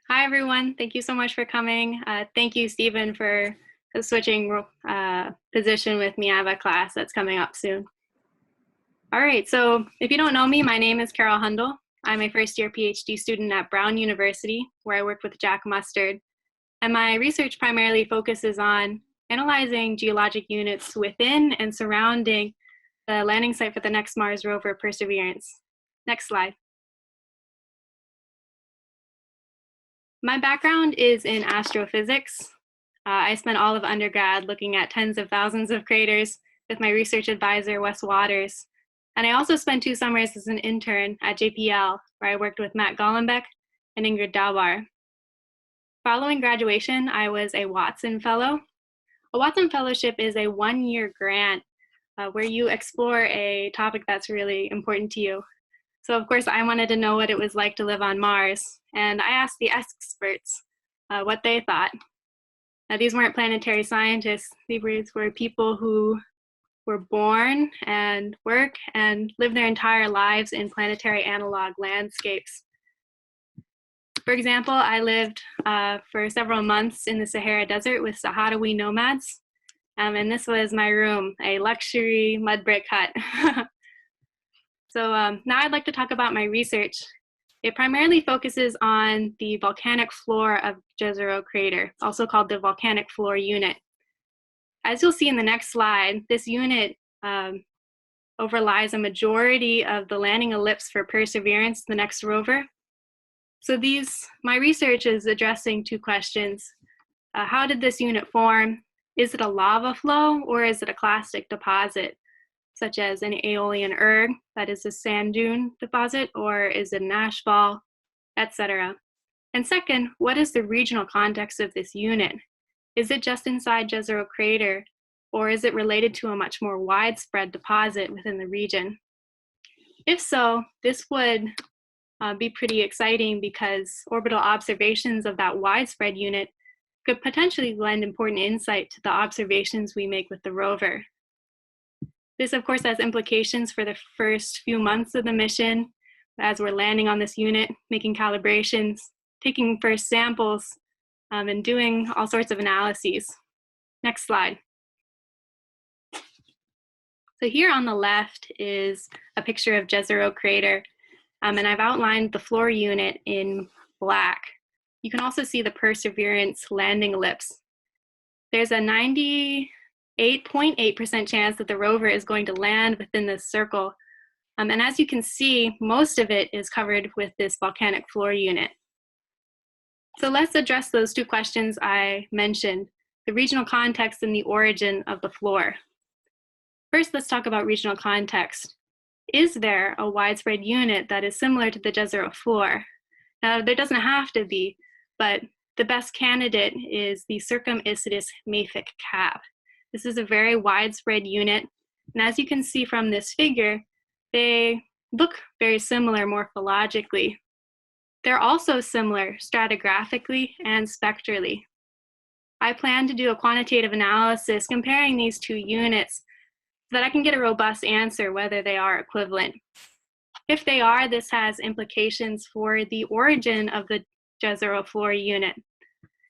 Hi, everyone. Thank you so much for coming. Thank you, Stephen, for switching position with me. I have a class that's coming up soon. All right, so if you don't know me, my name is Carol Hundal. I'm a first-year PhD student at Brown University, where I work with Jack Mustard. And my research primarily focuses on analyzing geologic units within and surrounding the landing site for the next Mars rover, Perseverance. Next slide. My background is in astrophysics. I spent all of undergrad looking at tens of thousands of craters with my research advisor, Wes Waters. And I also spent 2 summers as an intern at JPL, where I worked with Matt Gollenbeck and Ingrid Daubar. Following graduation, I was a Watson Fellow. A Watson Fellowship is a 1-year grant where you explore a topic that's really important to you. So of course, I wanted to know what it was like to live on Mars, and I asked the experts what they thought. Now, these weren't planetary scientists. These were people who were born and work and live their entire lives in planetary analog landscapes. For example, I lived for several months in the Sahara Desert with Sahrawi nomads, and this was my room, a luxury mud brick hut. So now I'd like to talk about my research. It primarily focuses on the volcanic floor of Jezreel crater, also called the volcanic floor unit. As you'll see in the next slide, this unit overlies a majority of the landing ellipse for Perseverance, the next rover. So my research is addressing 2 questions. How did this unit form? Is it a lava flow or is it a clastic deposit, such as an aeolian erg, that is a sand dune deposit, or is it an ash fall, etc. And second, what is the regional context of this unit? Is it just inside Jezreel crater, or is it related to a much more widespread deposit within the region? If so, this would be pretty exciting because orbital observations of that widespread unit could potentially lend important insight to the observations we make with the rover. This, of course, has implications for the first few months of the mission as we're landing on this unit, making calibrations, taking first samples, and doing all sorts of analyses. Next slide. So here on the left is a picture of Jezreel crater, and I've outlined the floor unit in black. You can also see the Perseverance landing ellipse. There's a 98.8% chance that the rover is going to land within this circle. And as you can see, most of it is covered with this volcanic floor unit. So let's address those 2 questions I mentioned, the regional context and the origin of the floor. First, let's talk about regional context. Is there a widespread unit that is similar to the Jezreel floor? Now, there doesn't have to be, but the best candidate is the circumiscus mafic cap. This is a very widespread unit, and as you can see from this figure, they look very similar morphologically. They're also similar stratigraphically and spectrally. I plan to do a quantitative analysis comparing these 2 units so that I can get a robust answer whether they are equivalent. If they are, this has implications for the origin of the Jezreel floor unit.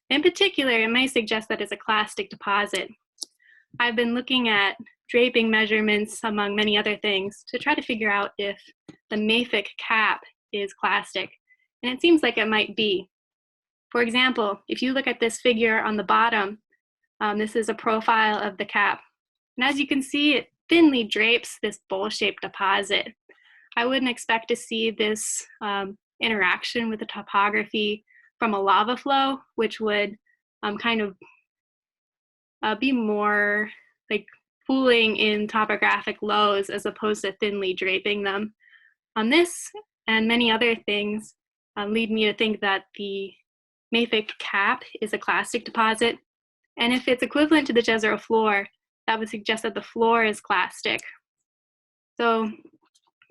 In particular, it may suggest that it's a clastic deposit. I've been looking at draping measurements, among many other things, to try to figure out if the mafic cap is clastic, and it seems like it might be. For example, if you look at this figure on the bottom, this is a profile of the cap, and as you can see, it thinly drapes this bowl-shaped deposit. I wouldn't expect to see this interaction with the topography from a lava flow, which would kind of be more like pooling in topographic lows as opposed to thinly draping them. This and many other things lead me to think that the mafic cap is a clastic deposit, and if it's equivalent to the Jezreel floor, that would suggest that the floor is clastic. So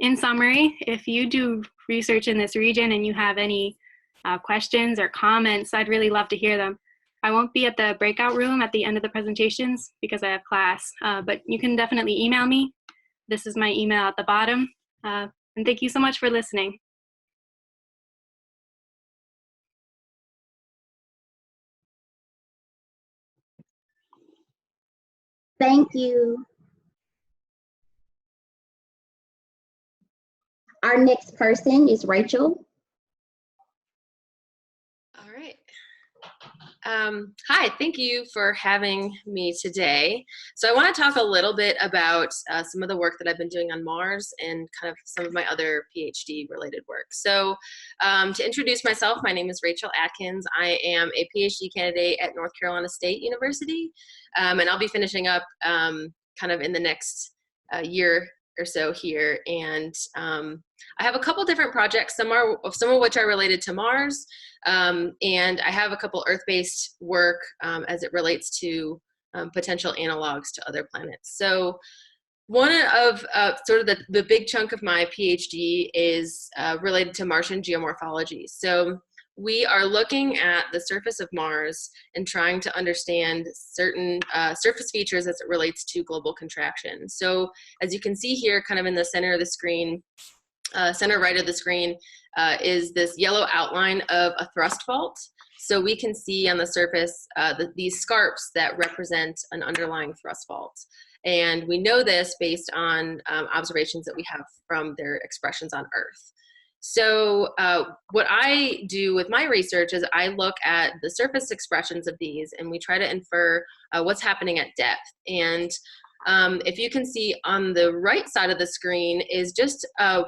in summary, if you do research in this region and you have any questions or comments, I'd really love to hear them. I won't be at the breakout room at the end of the presentations because I have class, but you can definitely email me. This is my email at the bottom. And thank you so much for listening. Thank you. Our next person is Rachel. All right. Hi, thank you for having me today. So I want to talk a little bit about some of the work that I've been doing on Mars and kind of some of my other PhD related work. So to introduce myself, my name is Rachel Atkins. I am a PhD candidate at North Carolina State University, and I'll be finishing up kind of in the next year or so here. And I have a couple different projects, some of which are related to Mars, and I have a couple Earth-based work as it relates to potential analogs to other planets. So one of sort of the big chunk of my PhD is related to Martian geomorphology. So we are looking at the surface of Mars and trying to understand certain surface features as it relates to global contraction. So as you can see here, kind of in the center of the screen, center right of the screen, is this yellow outline of a thrust fault. So we can see on the surface these scarps that represent an underlying thrust fault. And we know this based on observations that we have from their expressions on Earth. So what I do with my research is I look at the surface expressions of these and we try to infer what's happening at depth. And if you can see on the right side of the screen is just a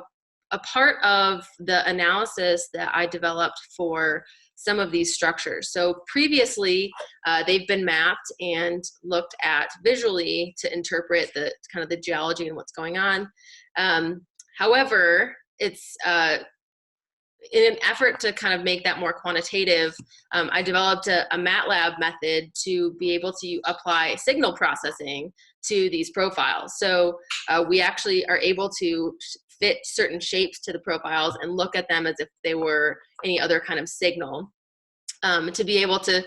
part of the analysis that I developed for some of these structures. So previously, they've been mapped and looked at visually to interpret the kind of the geology and what's going on. However, it's in an effort to kind of make that more quantitative, I developed a MATLAB method to be able to apply signal processing to these profiles. So we actually are able to fit certain shapes to the profiles and look at them as if they were any other kind of signal, to be able to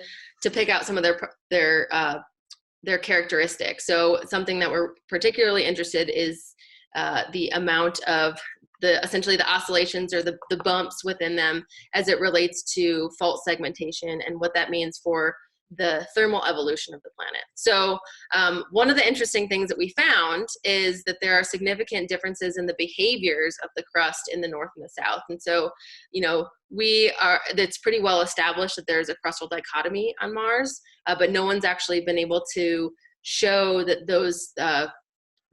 pick out some of their characteristics. So something that we're particularly interested is the amount of essentially the oscillations or the bumps within them as it relates to fault segmentation and what that means for the thermal evolution of the planet. So one of the interesting things that we found is that there are significant differences in the behaviors of the crust in the north and the south. And so, you know, it's pretty well established that there's a crustal dichotomy on Mars, but no one's actually been able to show that those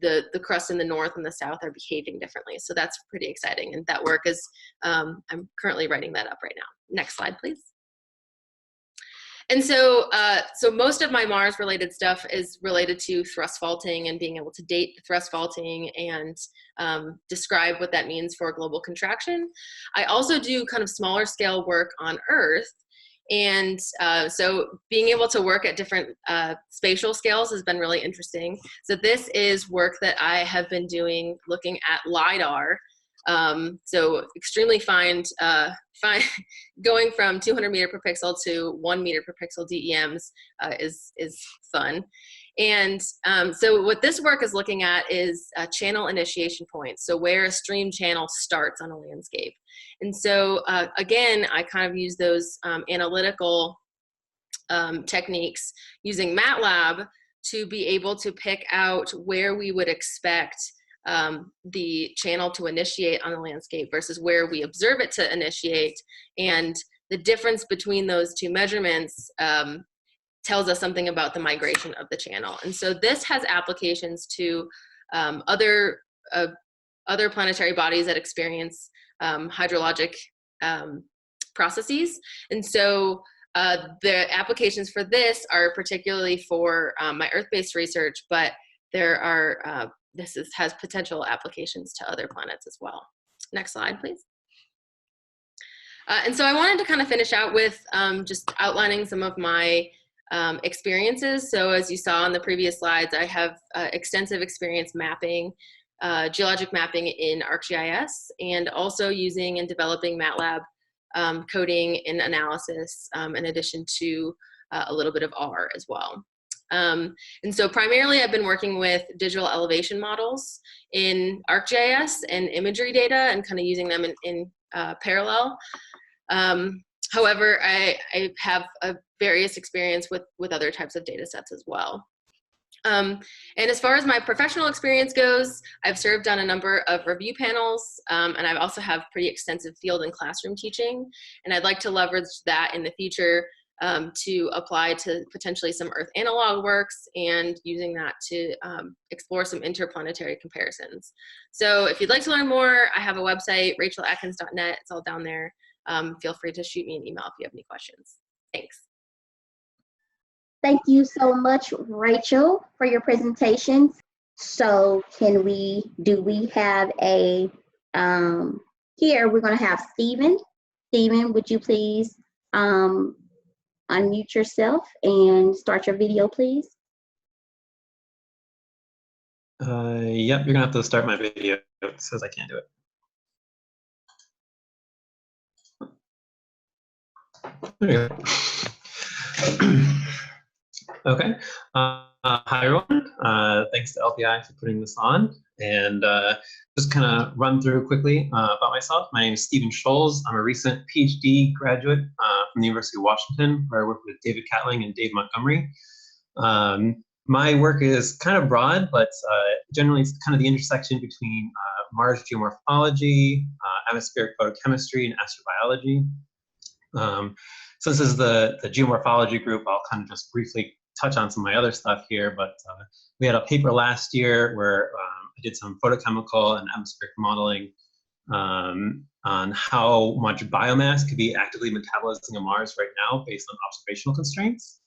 the crust in the north and the south are behaving differently. So that's pretty exciting. And that work is, I'm currently writing that up right now. Next slide, please. And so, so most of my Mars related stuff is related to thrust faulting and being able to date the thrust faulting and describe what that means for global contraction. I also do kind of smaller scale work on Earth. And so being able to work at different spatial scales has been really interesting. So this is work that I have been doing looking at LiDAR. So extremely fine, going from 200 meter per pixel to 1 meter per pixel DEMs is fun. And so what this work is looking at is channel initiation points, so where a stream channel starts on a landscape. And so again, I kind of use those analytical techniques using MATLAB to be able to pick out where we would expect the channel to initiate on the landscape versus where we observe it to initiate. And the difference between those two measurements tells us something about the migration of the channel. And so this has applications to other planetary bodies that experience hydrologic processes. And so the applications for this are particularly for my Earth-based research, but there are, has potential applications to other planets as well. Next slide, please. And so I wanted to kind of finish out with just outlining some of my experiences. So as you saw on the previous slides, I have extensive experience mapping, geologic mapping in ArcGIS, and also using and developing MATLAB coding and analysis, in addition to a little bit of R as well. And so primarily I've been working with digital elevation models in ArcGIS and imagery data and kind of using them in parallel. However, I have a various experience with other types of data sets as well. And as far as my professional experience goes, I've served on a number of review panels, and I also have pretty extensive field and classroom teaching. And I'd like to leverage that in the future to apply to potentially some Earth analog works and using that to explore some interplanetary comparisons. So if you'd like to learn more, I have a website, rachelatkins.net. It's all down there. Feel free to shoot me an email if you have any questions. Thanks. Thank you so much, Rachel, for your presentation. So do we have a, here we're going to have Stephen. Stephen, would you please unmute yourself and start your video, please? Yep, you're gonna have to start my video. It says I can't do it. There you go. Okay. Hi, everyone. Thanks to LPI for putting this on. And just kind of run through quickly about myself. My name is Stephen Sholes. I'm a recent PhD graduate from the University of Washington, where I work with David Catling and Dave Montgomery. My work is kind of broad, but generally it's kind of the intersection between Mars geomorphology, atmospheric photochemistry, and astrobiology. Since this is the geomorphology group, I'll kind of just briefly touch on some of my other stuff here, but we had a paper last year where I did some photochemical and atmospheric modeling on how much biomass could be actively metabolizing on Mars right now based on observational constraints.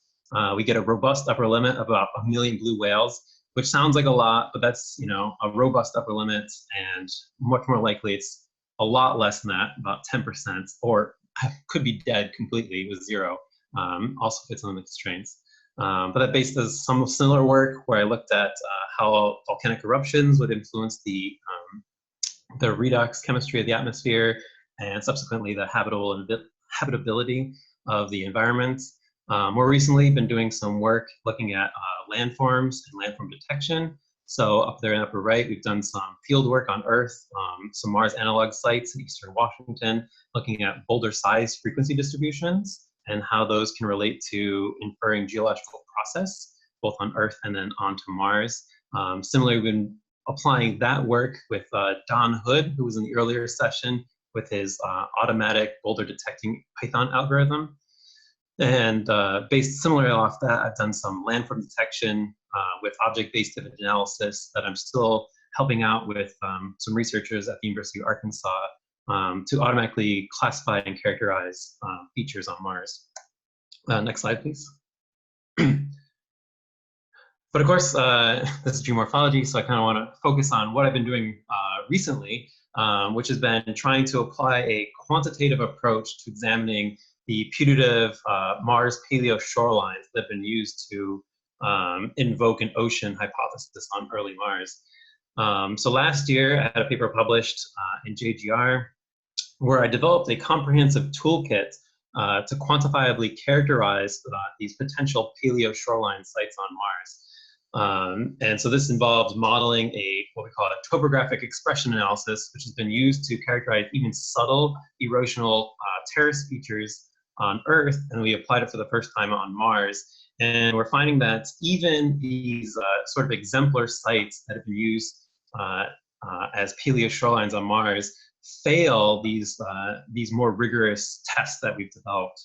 We get a robust upper limit of about 1 million blue whales, which sounds like a lot, but that's, you know, a robust upper limit, and much more likely it's a lot less than that, about 10%, or could be dead completely with zero. Also fits on the constraints. But that based on some similar work where I looked at how volcanic eruptions would influence the redox chemistry of the atmosphere and subsequently the habitability of the environment. More recently, been doing some work looking at landforms and landform detection. So up there in the upper right, we've done some field work on Earth, some Mars analog sites in Eastern Washington, looking at boulder size frequency distributions and how those can relate to inferring geological process, both on Earth and then onto Mars. Similarly, we've been applying that work with Don Hood, who was in the earlier session, with his automatic boulder detecting Python algorithm. And based similarly off that, I've done some landform detection with object-based image analysis that I'm still helping out with some researchers at the University of Arkansas to automatically classify and characterize features on Mars. Next slide, please. But of course, this is geomorphology, so I kind of want to focus on what I've been doing recently, which has been trying to apply a quantitative approach to examining the putative Mars paleo shorelines that have been used to invoke an ocean hypothesis on early Mars. So last year, I had a paper published in JGR where I developed a comprehensive toolkit to quantifiably characterize these potential paleo shoreline sites on Mars. And so this involves modeling what we call a topographic expression analysis, which has been used to characterize even subtle erosional terrace features on Earth, and we applied it for the first time on Mars. And we're finding that even these sort of exemplar sites that have been used as paleo shorelines on Mars fail these more rigorous tests that we've developed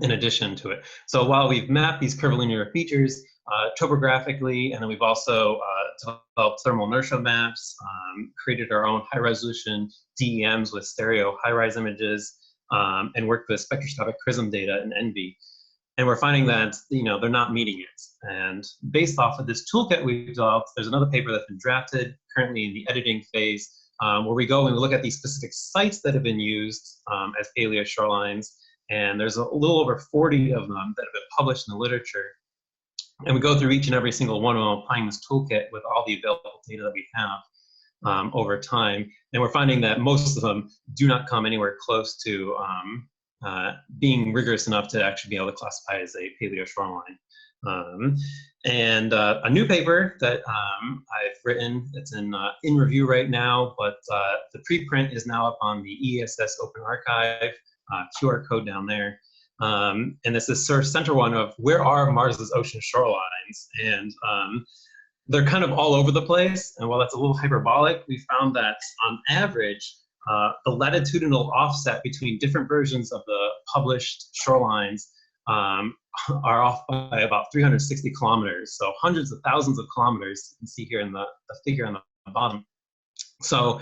in addition to it. So while we've mapped these curvilinear features topographically, and then we've also developed thermal inertia maps, created our own high-resolution DEMs with stereo high-rise images, and worked with spectroscopic prism data in ENVI. And we're finding that, you know, they're not meeting it. And based off of this toolkit we've developed, there's another paper that's been drafted, currently in the editing phase, where we go and we look at these specific sites that have been used as paleo shorelines. And there's a little over 40 of them that have been published in the literature. And we go through each and every single one of them, applying this toolkit with all the available data that we have over time. And we're finding that most of them do not come anywhere close to being rigorous enough to actually be able to classify as a paleo shoreline. And a new paper that I've written, it's in review right now, but the preprint is now up on the ESS Open Archive, QR code down there. And this is sort of center one of where are Mars's ocean shorelines, and they're kind of all over the place. And while that's a little hyperbolic, we found that on average, the latitudinal offset between different versions of the published shorelines are off by about 360 kilometers. So hundreds of thousands of kilometers. You can see here in the figure on the bottom. So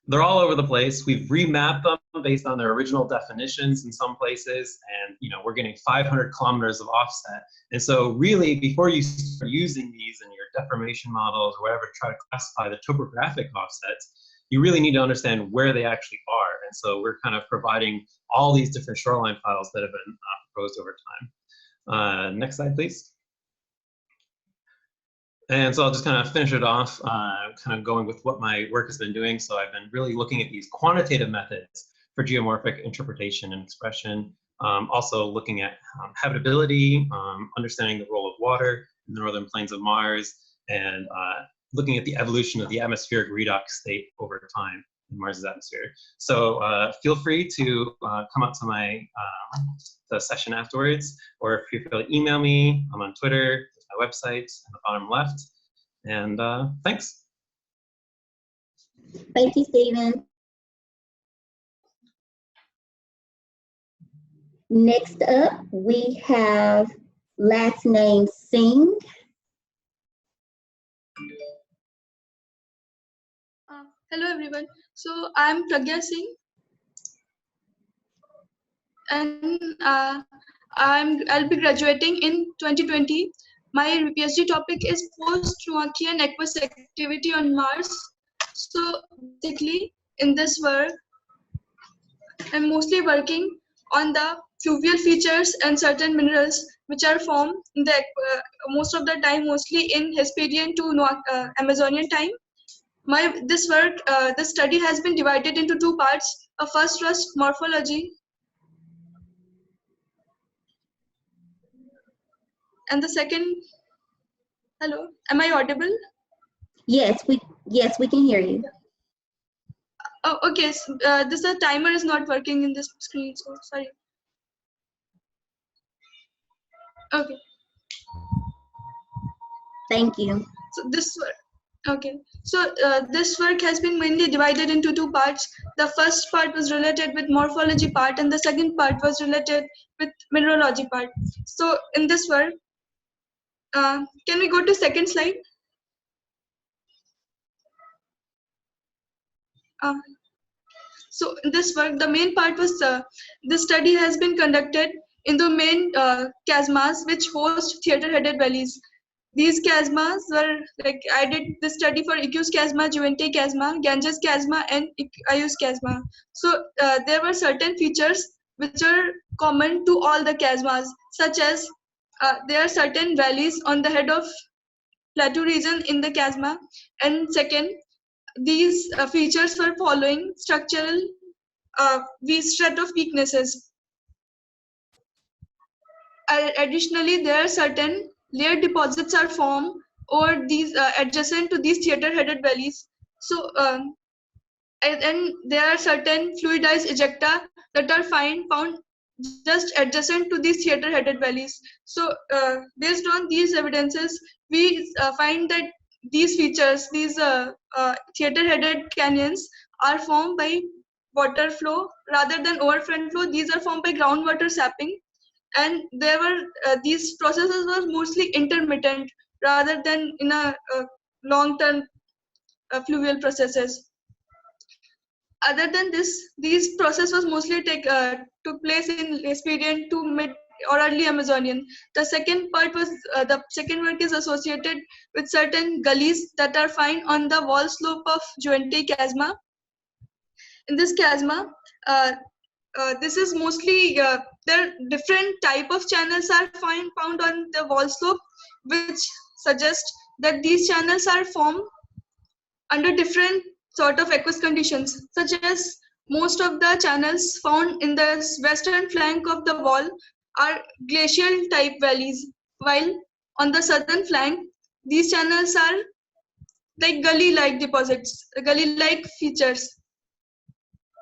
they're all over the place. We've remapped them based on their original definitions in some places, and we're getting 500 kilometers of offset. And so really, before you start using these in your deformation models or whatever to try to classify the topographic offsets, you really need to understand where they actually are. And so we're kind of providing all these different shoreline files that have been proposed over time. Next slide, please. And so I'll just kind of finish it off, kind of going with what my work has been doing. So I've been really looking at these quantitative methods for geomorphic interpretation and expression, also looking at habitability, understanding the role of water in the northern plains of Mars, and looking at the evolution of the atmospheric redox state over time in Mars's atmosphere. So feel free to come up to my the session afterwards, or feel free to email me. I'm on Twitter. My website on the bottom left, and thanks. Thank you, Stephen. Next up, we have last name Singh. Hello everyone. So I'm Pragya Sing, and I'll be graduating in 2020. My PhD topic is post-Martian aqueous activity on Mars. So basically, in this work, I'm mostly working on the fluvial features and certain minerals which are formed in the most of the time, mostly in Hesperian to Amazonian time. This study has been divided into two parts. First was morphology, and the second. Hello, am I audible? Yes, we can hear you. Oh, okay. So, the timer is not working in this screen, so sorry. Okay. Thank you. So this work. Okay. So this work has been mainly divided into two parts. The first part was related with morphology part, and the second part was related with mineralogy part. So in this work, can we go to second slide? So in this work, the main part was this study has been conducted in the main chasmas which host theater-headed valleys. These chasmas were I did the study for Icus chasma, Juvente chasma, Ganges chasma, and Ayus chasma. So there were certain features which are common to all the chasmas, such as there are certain valleys on the head of plateau region in the chasma, and second, these features were following structural strata of weaknesses. Additionally, there are certain layered deposits are formed or these adjacent to these theater-headed valleys. So, and there are certain fluidized ejecta that are found just adjacent to these theater-headed valleys. So, based on these evidences, we find that these features, these theater-headed canyons, are formed by water flow rather than overfront flow. These are formed by groundwater sapping, and there were these processes were mostly intermittent rather than in a long-term fluvial processes. Other than this, these process was mostly took place in Hesperian to mid or early Amazonian. The second part was the second work is associated with certain gullies that are found on the wall slope of Juvente chasma. In this chasma, this is mostly there are different type of channels are found on the wall slope, which suggest that these channels are formed under different sort of aqueous conditions, such as most of the channels found in the western flank of the wall are glacial type valleys, while on the southern flank, these channels are like gully-like deposits, gully-like features.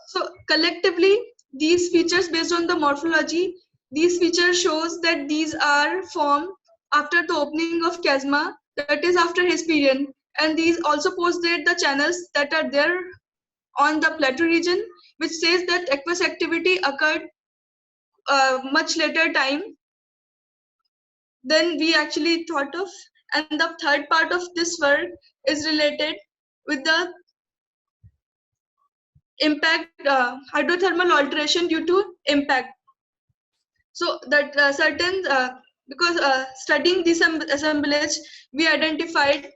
So collectively, these features based on the morphology These features shows that these are formed after the opening of chasma, that is after Hesperian, and these also postdate the channels that are there on the plateau region, which says that aqueous activity occurred much later time than we actually thought of. And the third part of this work is related with the impact, hydrothermal alteration due to impact. So that because studying this assemblage, we identified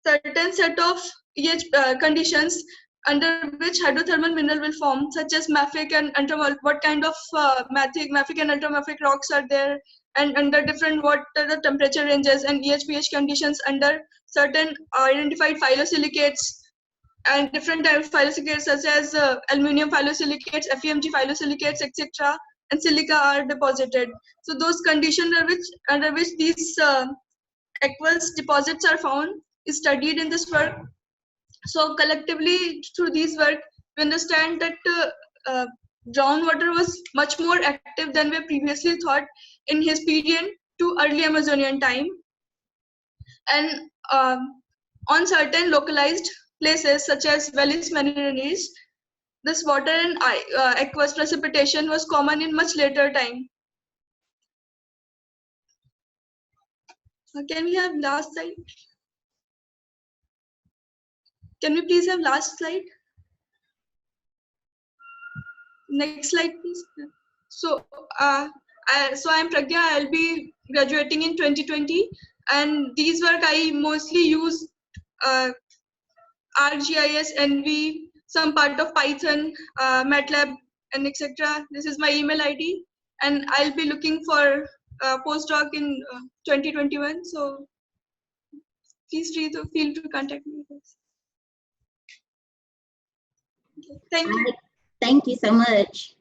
certain set of conditions under which hydrothermal mineral will form, such as mafic and ultramafic. What kind of mafic and ultramafic rocks are there, and under different what are the temperature ranges and EH/pH conditions under certain identified phyllosilicates and different types of phyllosilicates such as aluminum phyllosilicates, FeMg phyllosilicates, etc. and silica are deposited. So those conditions under which these aqueous deposits are found is studied in this work. So collectively through these work, we understand that groundwater was much more active than we previously thought in Hesperian to early Amazonian time. And on certain localized places such as Valles Marineris, this water and aqueous precipitation was common in much later time. Can we have last slide? Can we please have last slide? Next slide, please. So, I'm Pragya. I'll be graduating in 2020, and these work I mostly use ArcGIS, NV, some part of Python, MATLAB, and etc. This is my email ID, and I'll be looking for a postdoc in 2021. So please feel free to contact me. Okay, thank you. Right. Thank you so much.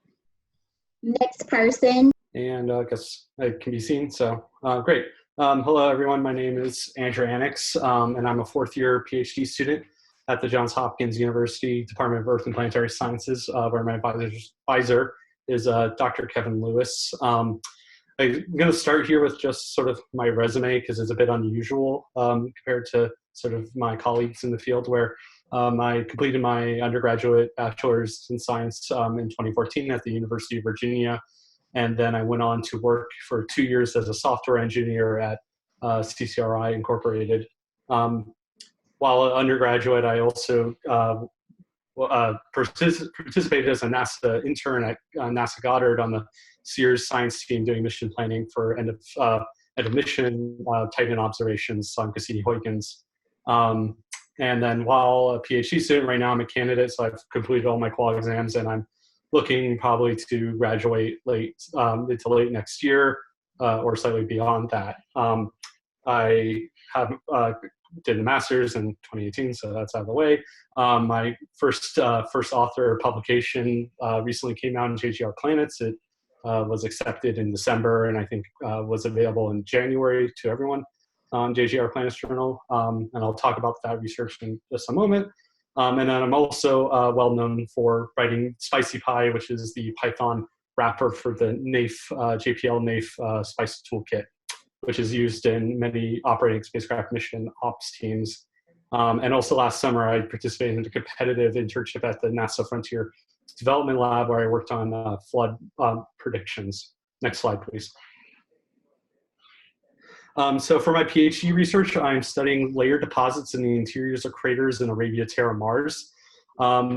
Next person. And I guess it can be seen, so great. Hello everyone, my name is Andrew Annex, and I'm a fourth year PhD student at the Johns Hopkins University Department of Earth and Planetary Sciences, where my advisor is Dr. Kevin Lewis. I'm going to start here with just sort of my resume because it's a bit unusual compared to sort of my colleagues in the field, where I completed my undergraduate bachelor's in science in 2014 at the University of Virginia. And then I went on to work for 2 years as a software engineer at CCRI Incorporated. While an undergraduate, I also participated as a NASA intern at NASA Goddard on the Sears science team doing mission planning for end of mission Titan observations on Cassini-Huygens. And then while a PhD student, right now I'm a candidate, so I've completed all my qual exams, and I'm looking probably to graduate into late next year or slightly beyond that. I have did a master's in 2018, so that's out of the way. My first author publication recently came out in JGR Planets. It was accepted in December, and I think was available in January to everyone on JGR Planets Journal. And I'll talk about that research in just a moment. And then I'm also well known for writing Spicy Pie, which is the Python wrapper for the NAIF, JPL NAIF Spicy Toolkit, which is used in many operating spacecraft mission ops teams. And also last summer, I participated in a competitive internship at the NASA Frontier Development Lab, where I worked on flood predictions. Next slide, please. So for my PhD research, I'm studying layered deposits in the interiors of craters in Arabia Terra Mars.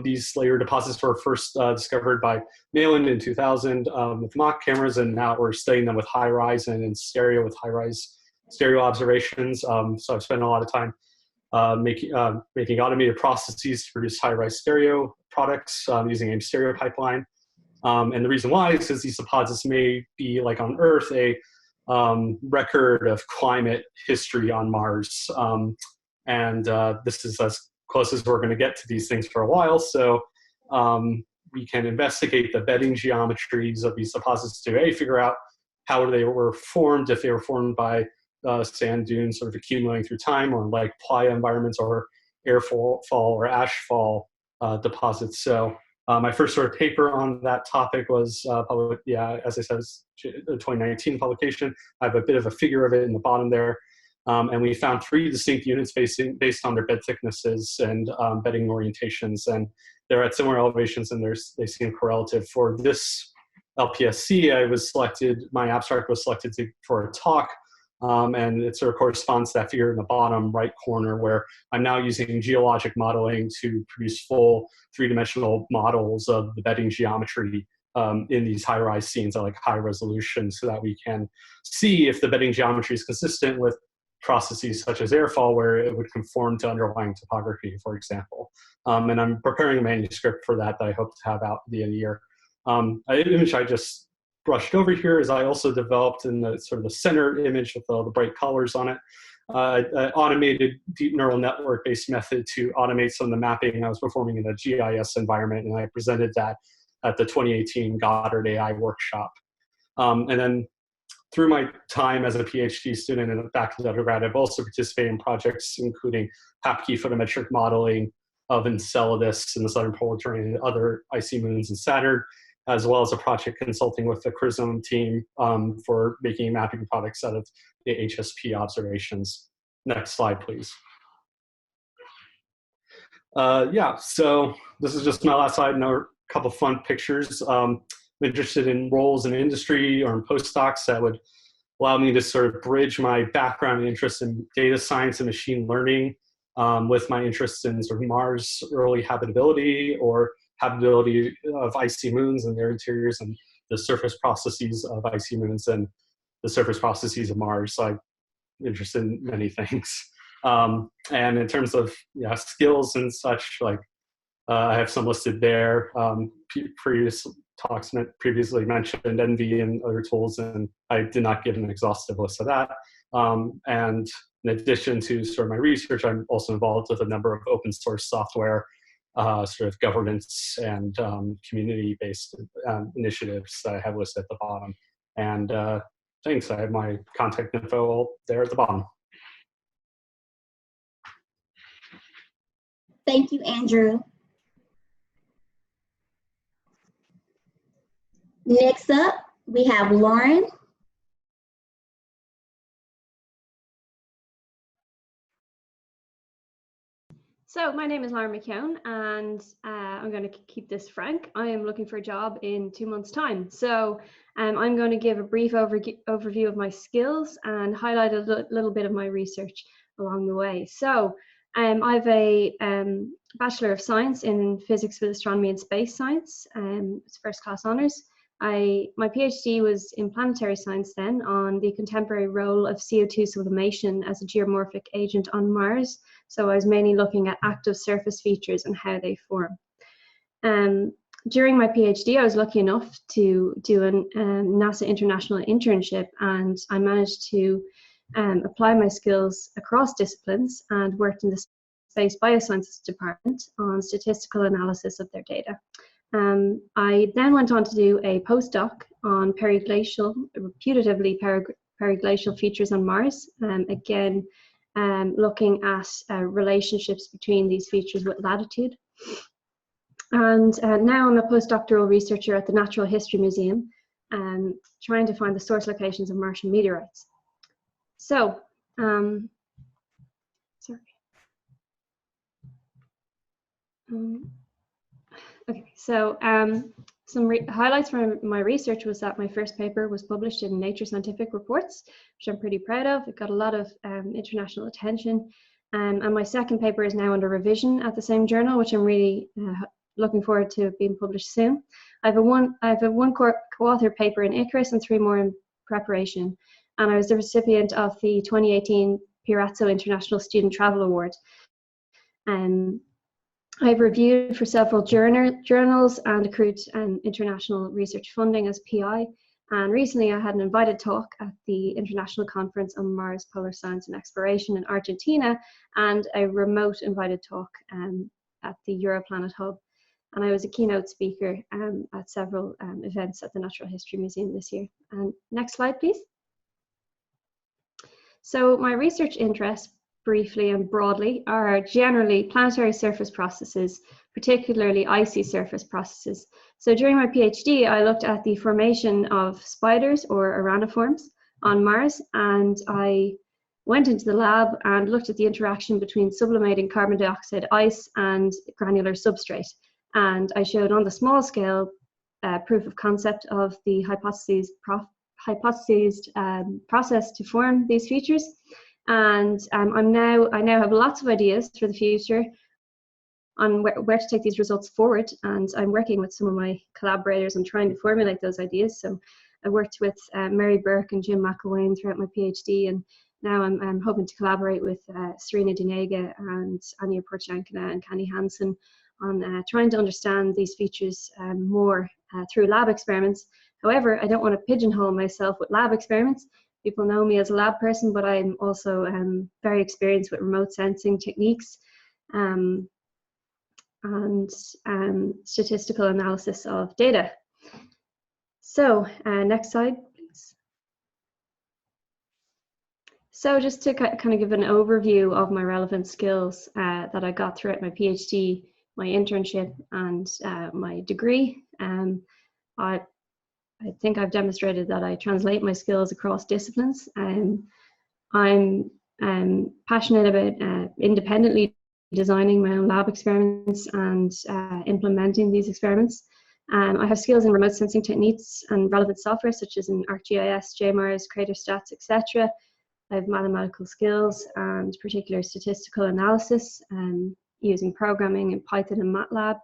These layered deposits were first discovered by Malin in 2000 with mock cameras, and now we're studying them with HiRISE and in stereo with HiRISE stereo observations. So I've spent a lot of time making automated processes to produce HiRISE stereo products using AIM stereo pipeline. And the reason why is because these deposits may be, like on Earth, a record of climate history on Mars. And this is as close as we're going to get to these things for a while. So we can investigate the bedding geometries of these deposits to figure out how they were formed, if they were formed by sand dunes sort of accumulating through time, or like playa environments, or airfall or ashfall deposits. So My first sort of paper on that topic was published, as I said, it's a 2019 publication. I have a bit of a figure of it in the bottom there. And we found 3 distinct units based on their bed thicknesses and bedding orientations. And they're at similar elevations, and they seem correlative. For this LPSC, my abstract was selected for a talk. And it sort of corresponds to that figure in the bottom right corner, where I'm now using geologic modeling to produce full 3-dimensional models of the bedding geometry in these high-rise scenes at like high resolution, so that we can see if the bedding geometry is consistent with processes such as airfall, where it would conform to underlying topography, for example. And I'm preparing a manuscript for that I hope to have out at the end of the year. An image I just brushed over here is I also developed in the sort of the center image with all the bright colors on it, an automated deep neural network based method to automate some of the mapping I was performing in a GIS environment, and I presented that at the 2018 Goddard AI workshop. And then through my time as a PhD student and back to undergrad, I've also participated in projects including HAPKey photometric modeling of Enceladus in the southern polar terrain and other icy moons in Saturn, as well as a project consulting with the CRISM team for making mapping products out of the HSP observations. Next slide, please. So this is just my last slide. Another couple fun pictures. I'm interested in roles in industry or in postdocs that would allow me to sort of bridge my background and interest in data science and machine learning with my interest in sort of Mars early habitability or habitability of icy moons and their interiors, and the surface processes of icy moons and the surface processes of Mars. So I'm interested in many things. And in terms of skills and such, like I have some listed there. Previous talks previously mentioned NV and other tools, and I did not give an exhaustive list of that. And in addition to sort of my research, I'm also involved with a number of open source software sort of governance and community-based initiatives that I have listed at the bottom. And thanks, I have my contact info there at the bottom. Thank you, Andrew. Next up, we have Lauren. So my name is Lauren McKeon, and I'm going to keep this frank. I am looking for a job in 2 months' time. So I'm going to give a brief overview of my skills and highlight a little bit of my research along the way. So I have a Bachelor of Science in Physics with Astronomy and Space Science. It's first-class honours. My PhD was in planetary science then, on the contemporary role of CO2 sublimation as a geomorphic agent on Mars. So I was mainly looking at active surface features and how they form. During my PhD, I was lucky enough to do a NASA international internship, and I managed to apply my skills across disciplines and worked in the Space Biosciences department on statistical analysis of their data. I then went on to do a postdoc on reputatively periglacial features on Mars, again looking at relationships between these features with latitude. And now I'm a postdoctoral researcher at the Natural History Museum, trying to find the source locations of Martian meteorites. So, okay, so some highlights from my research was that my first paper was published in Nature Scientific Reports, which I'm pretty proud of. It got a lot of international attention. And my second paper is now under revision at the same journal, which I'm really looking forward to being published soon. I have a one co-authored paper in Icarus and 3 more in preparation. And I was the recipient of the 2018 Pirazzo International Student Travel Award. I've reviewed for several journals and accrued international research funding as PI. And recently I had an invited talk at the International Conference on Mars Polar Science and Exploration in Argentina, and a remote invited talk at the Europlanet Hub. And I was a keynote speaker at several events at the Natural History Museum this year. Next slide, please. So my research interests, briefly and broadly, are generally planetary surface processes particularly icy surface processes. So during my PhD, I looked at the formation of spiders or araniforms on Mars, and I went into the lab and looked at the interaction between sublimating carbon dioxide ice and granular substrate. And I showed on the small scale proof of concept of the hypothesized process to form these features. And I now have lots of ideas for the future on where to take these results forward. And I'm working with some of my collaborators on trying to formulate those ideas. So I worked with Mary Burke and Jim McElwain throughout my PhD, and now I'm hoping to collaborate with Serena Dinega and Anya Porchankina and Kenny Hansen on trying to understand these features more through lab experiments. However, I don't want to pigeonhole myself with lab experiments. People know me as a lab person, but I'm also very experienced with remote sensing techniques and statistical analysis of data. So next slide, please. So just to kind of give an overview of my relevant skills that I got throughout my PhD, my internship, and my degree. I think I've demonstrated that I translate my skills across disciplines. I'm passionate about independently designing my own lab experiments and implementing these experiments. I have skills in remote sensing techniques and relevant software such as in ArcGIS, JMARS, Craterstats, etc. I have mathematical skills and particular statistical analysis using programming in Python and MATLAB.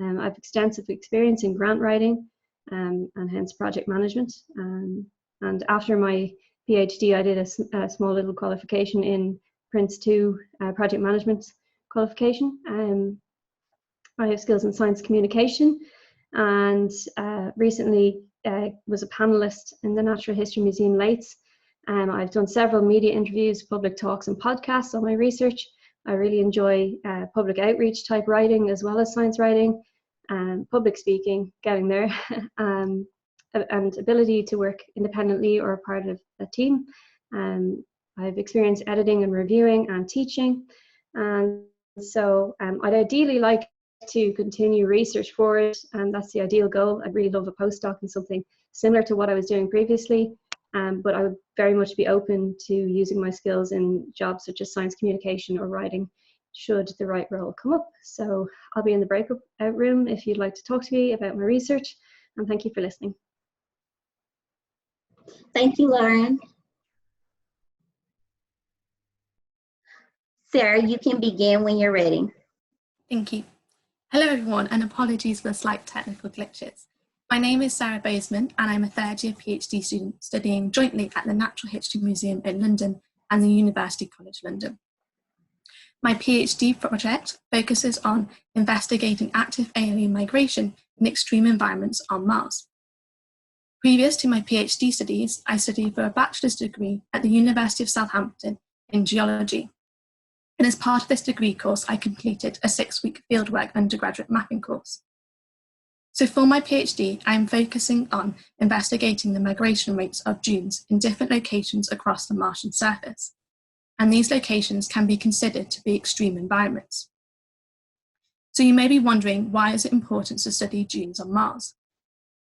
I have extensive experience in grant writing and hence project management. And after my PhD, I did a small little qualification in Prince 2 project management qualification. I have skills in science communication, and recently was a panelist in the Natural History Museum Lates. I've done several media interviews, public talks and podcasts on my research. I really enjoy public outreach type writing as well as science writing, public speaking, getting there, and ability to work independently or part of a team. I've experienced editing and reviewing and teaching. And so I'd ideally like to continue research forward, and that's the ideal goal. I'd really love a postdoc in something similar to what I was doing previously, but I would very much be open to using my skills in jobs such as science communication or writing should the right role come up. So I'll be in the breakout room if you'd like to talk to me about my research, and thank you for listening. Thank you, Lauren. Sarah, you can begin when you're ready. Thank you. Hello everyone, and apologies for the slight technical glitches. My name is Sarah Baseman, and I'm a third-year PhD student studying jointly at the Natural History Museum in London and the University College London. My PhD project focuses on investigating active alien migration in extreme environments on Mars. Previous to my PhD studies, I studied for a bachelor's degree at the University of Southampton in geology. And as part of this degree course, I completed a 6-week fieldwork undergraduate mapping course. So for my PhD, I'm focusing on investigating the migration rates of dunes in different locations across the Martian surface. And these locations can be considered to be extreme environments. So you may be wondering, why is it important to study dunes on Mars?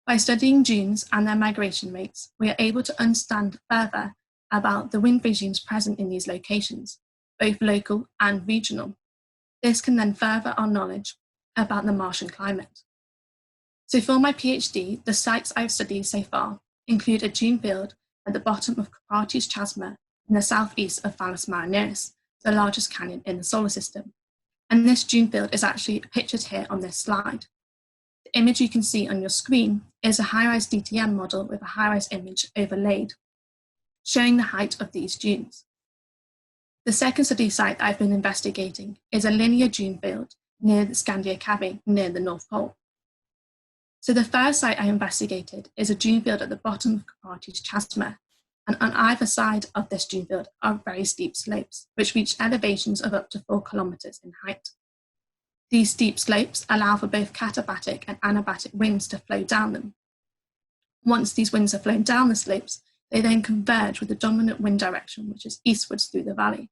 By studying dunes and their migration rates, we are able to understand further about the wind regimes present in these locations, both local and regional. This can then further our knowledge about the Martian climate. So for my PhD, the sites I've studied so far include a dune field at the bottom of Carpathia's Chasma in the southeast of Valles Marineris, the largest canyon in the solar system. And this dune field is actually pictured here on this slide. The image you can see on your screen is a high-rise DTM model with a high-rise image overlaid, showing the height of these dunes. The second study site I've been investigating is a linear dune field near the Scandia Cabin, near the North Pole. So the first site I investigated is a dune field at the bottom of Carpathia's Chasma, and on either side of this dune field are very steep slopes, which reach elevations of up to 4 kilometers in height. These steep slopes allow for both katabatic and anabatic winds to flow down them. Once these winds have flown down the slopes, they then converge with the dominant wind direction, which is eastwards through the valley.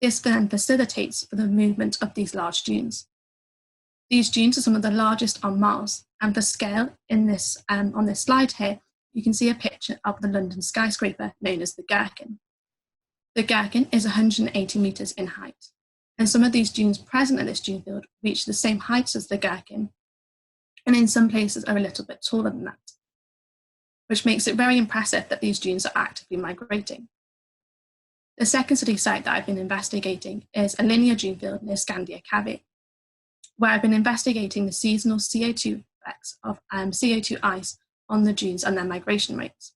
This then facilitates for the movement of these large dunes. These dunes are some of the largest on Mars, and for scale in this, on this slide here, you can see a picture of the London skyscraper known as the Gherkin. The Gherkin is 180 metres in height, and some of these dunes present at this dune field reach the same heights as the Gherkin, and in some places are a little bit taller than that, which makes it very impressive that these dunes are actively migrating. The second study site that I've been investigating is a linear dune field near Scandia Cavity, where I've been investigating the seasonal CO2 effects of CO2 ice on the dunes and their migration rates.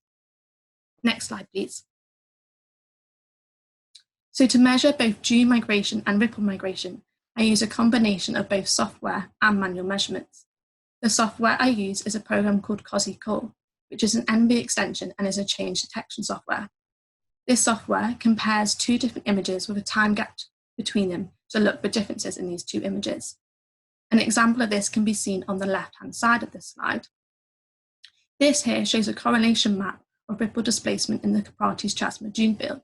Next slide, please. So to measure both dune migration and ripple migration, I use a combination of both software and manual measurements. The software I use is a program called COSI Core, which is an NB extension and is a change detection software. This software compares two different images with a time gap between them to look for differences in these two images. An example of this can be seen on the left-hand side of this slide. This here shows a correlation map of ripple displacement in the Carpathes Chasma dune field.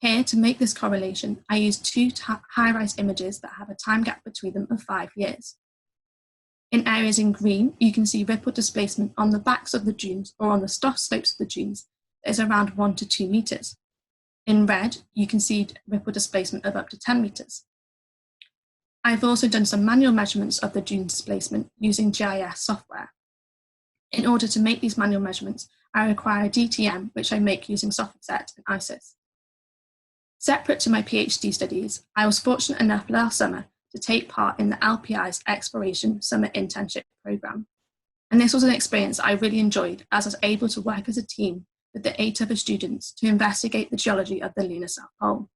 Here, to make this correlation, I use two high-rise images that have a time gap between them of 5 years. In areas in green, you can see ripple displacement on the backs of the dunes or on the slopes of the dunes that is around 1 to 2 metres. In red, you can see ripple displacement of up to 10 metres. I've also done some manual measurements of the dune displacement using GIS software. In order to make these manual measurements, I require a DTM, which I make using SoftSet and ISIS. Separate to my PhD studies, I was fortunate enough last summer to take part in the LPI's Exploration Summer Internship Programme. And this was an experience I really enjoyed, as I was able to work as a team with the 8 other students to investigate the geology of the lunar South Pole.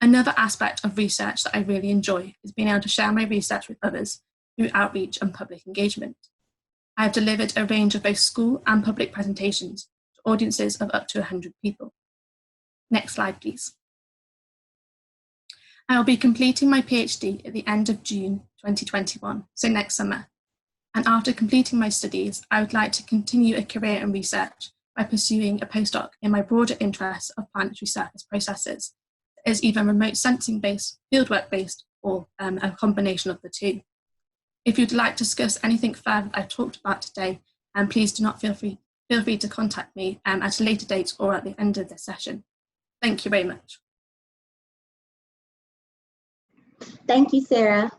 Another aspect of research that I really enjoy is being able to share my research with others through outreach and public engagement. I have delivered a range of both school and public presentations to audiences of up to 100 people. Next slide, please. I will be completing my PhD at the end of June 2021, so next summer. And after completing my studies, I would like to continue a career in research by pursuing a postdoc in my broader interests of planetary surface processes, as either remote sensing based, fieldwork based, or a combination of the two. If you'd like to discuss anything further that I've talked about today, please do not feel free to contact me at a later date or at the end of this session. Thank you very much. Thank you, Sarah.